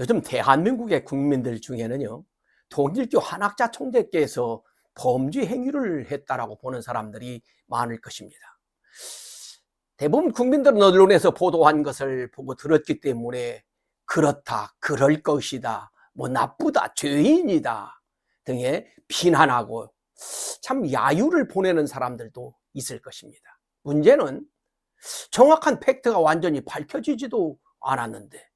요즘 대한민국의 국민들 중에는요, 통일교 한학자 총재께서 범죄 행위를 했다라고 보는 사람들이 많을 것입니다. 대부분 국민들은 언론에서 보도한 것을 보고 들었기 때문에 그렇다, 그럴 것이다, 뭐 나쁘다, 죄인이다 등의 비난하고 참 야유를 보내는 사람들도 있을 것입니다. 문제는 정확한 팩트가 완전히 밝혀지지도 않았는데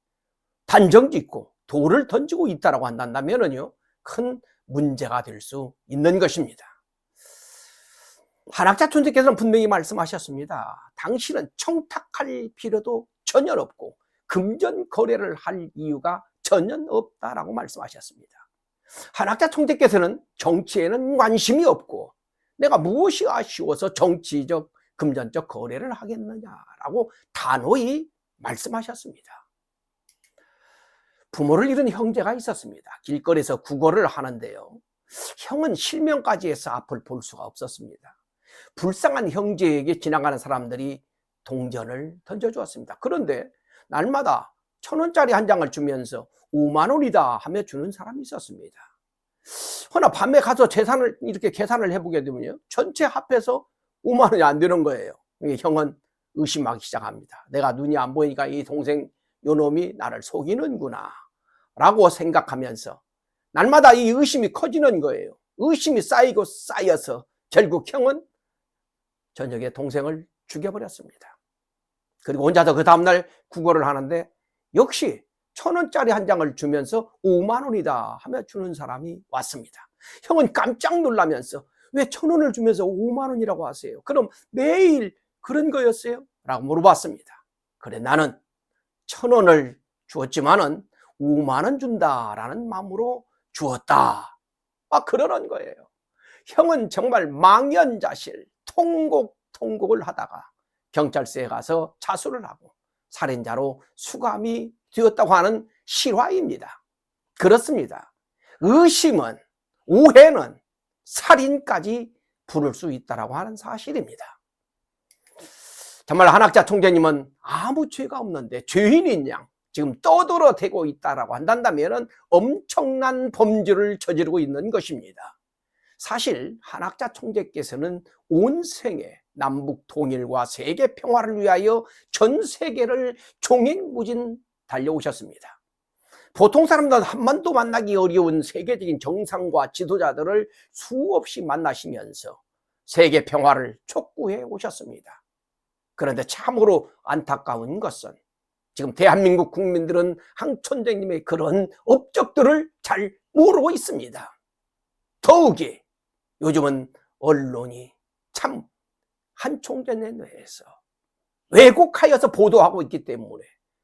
단정짓고 돌을 던지고 있다고 한다면요, 큰 문제가 될 수 있는 것입니다. 한학자 총재께서는 분명히 말씀하셨습니다. 당신은 청탁할 필요도 전혀 없고 금전 거래를 할 이유가 전혀 없다라고 말씀하셨습니다. 한학자 총재께서는 정치에는 관심이 없고 내가 무엇이 아쉬워서 정치적 금전적 거래를 하겠느냐라고 단호히 말씀하셨습니다. 부모를 잃은 형제가 있었습니다. 길거리에서 구걸을 하는데요, 형은 실명까지 해서 앞을 볼 수가 없었습니다. 불쌍한 형제에게 지나가는 사람들이 동전을 던져주었습니다. 그런데 날마다 1,000원짜리 한 장을 주면서 5만 원이다 하며 주는 사람이 있었습니다. 허나 밤에 가서 재산을 이렇게 계산을 해보게 되면요, 전체 합해서 5만 원이 안 되는 거예요. 형은 의심하기 시작합니다. 내가 눈이 안 보이니까 이 동생 요놈이 나를 속이는구나 라고 생각하면서 날마다 이 의심이 커지는 거예요. 의심이 쌓이고 쌓여서 결국 형은 저녁에 동생을 죽여버렸습니다. 그리고 혼자서 그 다음날 구걸을 하는데 역시 1,000원짜리 한 장을 주면서 5만 원이다 하며 주는 사람이 왔습니다. 형은 깜짝 놀라면서 왜 1,000원을 주면서 5만 원이라고 하세요? 그럼 매일 그런 거였어요? 라고 물어봤습니다. 그래, 나는 1,000원을 주었지만은 5만 원 준다라는 마음으로 주었다. 그러는 거예요. 형은 정말 망연자실, 통곡을 하다가 경찰서에 가서 자수를 하고 살인자로 수감이 되었다고 하는 실화입니다. 그렇습니다. 의심은, 오해는 살인까지 부를 수 있다고 하는 사실입니다. 정말 한학자 총재님은 아무 죄가 없는데 죄인인 양 지금 떠들어대고 있다고 한다면 엄청난 범죄를 저지르고 있는 것입니다. 사실 한학자 총재께서는 온 생에 남북 통일과 세계 평화를 위하여 전 세계를 종횡무진 달려오셨습니다. 보통 사람들은 한 번도 만나기 어려운 세계적인 정상과 지도자들을 수없이 만나시면서 세계 평화를 촉구해 오셨습니다. 그런데 참으로 안타까운 것은 지금 대한민국 국민들은 한 총재님의 그런 업적들을 잘 모르고 있습니다. 더욱이 요즘은 언론이 참 한 총재에 대해서 왜곡하여서 보도하고 있기 때문에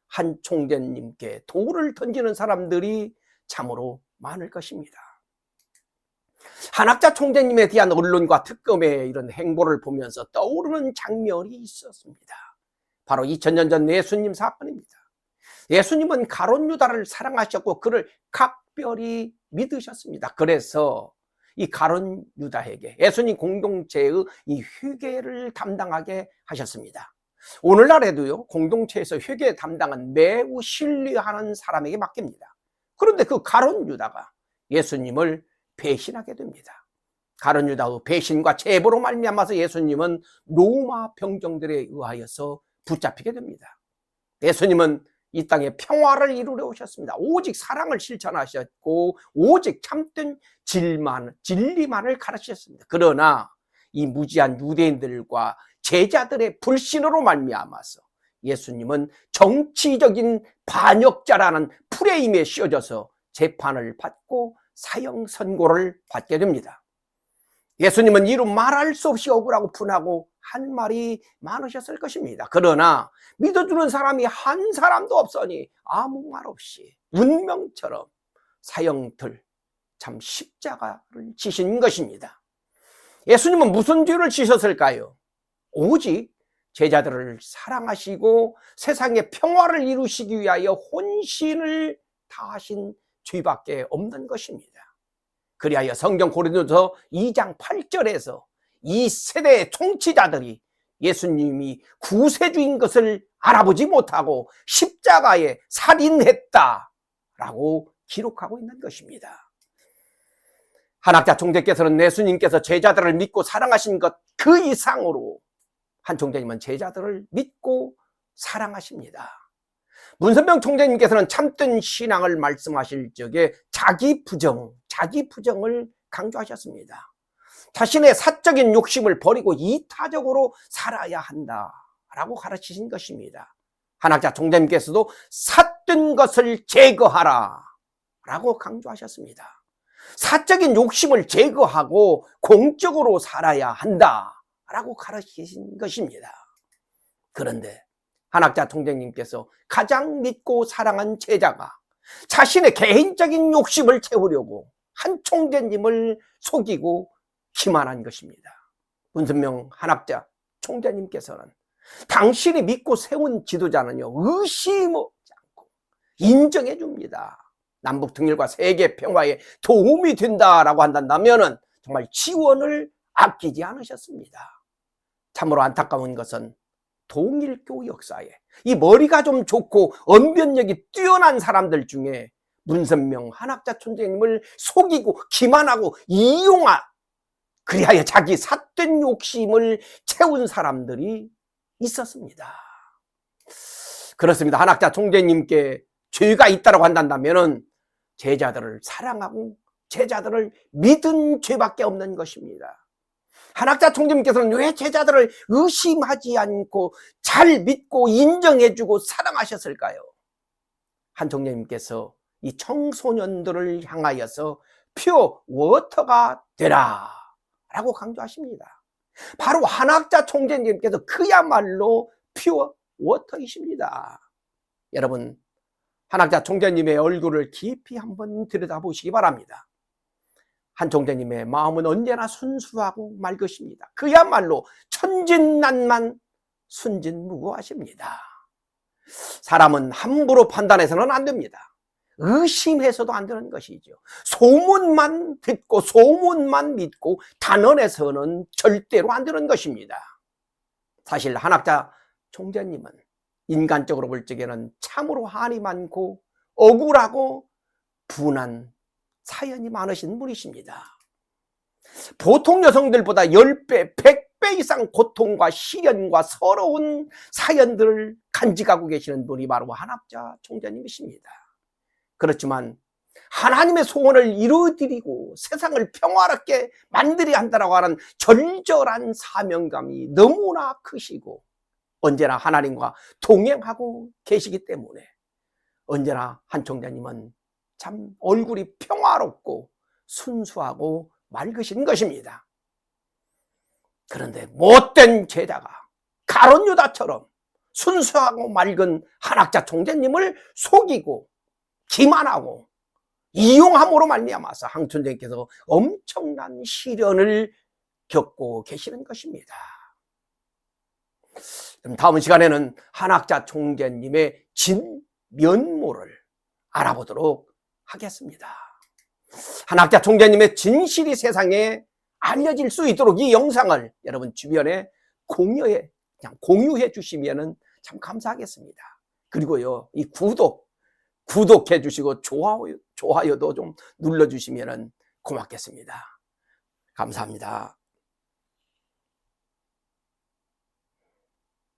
한 총재님께 돌을 던지는 사람들이 참으로 많을 것입니다. 한학자 총재님에 대한 언론과 특검의 이런 행보를 보면서 떠오르는 장면이 있었습니다. 바로 2000년 전 예수님 사건입니다. 예수님은 가룟 유다를 사랑하셨고 그를 각별히 믿으셨습니다. 그래서 이 가룟 유다에게 예수님 공동체의 이 회계를 담당하게 하셨습니다. 오늘날에도요, 공동체에서 회계 담당은 매우 신뢰하는 사람에게 맡깁니다. 그런데 그 가룟 유다가 예수님을 배신하게 됩니다. 가룟 유다의 배신과 제보로 말미암아서 예수님은 로마 병정들에 의하여서 붙잡히게 됩니다. 예수님은 이 땅에 평화를 이루려 오셨습니다. 오직 사랑을 실천하셨고 오직 참된 진리만을 가르치셨습니다. 그러나 이 무지한 유대인들과 제자들의 불신으로 말미암아서 예수님은 정치적인 반역자라는 프레임에 씌워져서 재판을 받고 사형 선고를 받게 됩니다. 예수님은 이루 말할 수 없이 억울하고 분하고 한 말이 많으셨을 것입니다. 그러나 믿어주는 사람이 한 사람도 없으니 아무 말 없이 운명처럼 사형들, 참 십자가를 지신 것입니다. 예수님은 무슨 죄를 지셨을까요? 오직 제자들을 사랑하시고 세상의 평화를 이루시기 위하여 혼신을 다하신 죄밖에 없는 것입니다. 그리하여 성경 고린도서 2장 8절에서 이 세대의 통치자들이 예수님이 구세주인 것을 알아보지 못하고 십자가에 살인했다 라고 기록하고 있는 것입니다. 한학자 총재께서는 예수님께서 제자들을 믿고 사랑하신 것 그 이상으로 한 총재님은 제자들을 믿고 사랑하십니다. 문선명 총재님께서는 참된 신앙을 말씀하실 적에 자기 부정을 강조하셨습니다. 자신의 사적인 욕심을 버리고 이타적으로 살아야 한다라고 가르치신 것입니다. 한학자 총재님께서도 삿된 것을 제거하라 라고 강조하셨습니다. 사적인 욕심을 제거하고 공적으로 살아야 한다라고 가르치신 것입니다. 그런데 한학자 총재님께서 가장 믿고 사랑한 제자가 자신의 개인적인 욕심을 채우려고 한 총재님을 속이고 기만한 것입니다. 문선명 한학자 총재님께서는 당신이 믿고 세운 지도자는요, 의심하지 않고 인정해 줍니다. 남북 통일과 세계 평화에 도움이 된다라고 한다면 정말 지원을 아끼지 않으셨습니다. 참으로 안타까운 것은 동일교 역사에 이 머리가 좀 좋고 언변력이 뛰어난 사람들 중에 문선명 한학자 총재님을 속이고 기만하고 이용한, 그리하여 자기 삿된 욕심을 채운 사람들이 있었습니다. 그렇습니다. 한학자 총재님께 죄가 있다고 한다면 제자들을 사랑하고 제자들을 믿은 죄밖에 없는 것입니다. 한학자 총재님께서는 왜 제자들을 의심하지 않고 잘 믿고 인정해주고 사랑하셨을까요? 한 총재님께서 이 청소년들을 향하여서 퓨어 워터가 되라 라고 강조하십니다. 바로 한학자 총재님께서 그야말로 퓨어 워터이십니다. 여러분, 한학자 총재님의 얼굴을 깊이 한번 들여다보시기 바랍니다. 한 총재님의 마음은 언제나 순수하고 맑으십니다. 그야말로 천진난만 순진무구하십니다. 사람은 함부로 판단해서는 안 됩니다. 의심해서도 안 되는 것이죠. 소문만 듣고 소문만 믿고 단언해서는 절대로 안 되는 것입니다. 사실 한학자 총재님은 인간적으로 볼 적에는 참으로 한이 많고 억울하고 분한 사연이 많으신 분이십니다. 보통 여성들보다 10배, 100배 이상 고통과 시련과 서러운 사연들을 간직하고 계시는 분이 바로 한학자 총재님이십니다. 그렇지만 하나님의 소원을 이루어드리고 세상을 평화롭게 만들어야 한다고 하는 절절한 사명감이 너무나 크시고 언제나 하나님과 동행하고 계시기 때문에 언제나 한 총재님은 참 얼굴이 평화롭고 순수하고 맑으신 것입니다. 그런데 못된 제자가 가룟 유다처럼 순수하고 맑은 한학자 총재님을 속이고 기만하고 이용함으로 말미암아서 한 총재님께서 엄청난 시련을 겪고 계시는 것입니다. 다음 시간에는 한학자 총재님의 진면모를 알아보도록 하겠습니다. 한학자 총재님의 진실이 세상에 알려질 수 있도록 이 영상을 여러분 주변에 공유해 주시면 참 감사하겠습니다. 그리고요, 이 구독해 주시고 좋아요도 좀 눌러 주시면 고맙겠습니다. 감사합니다.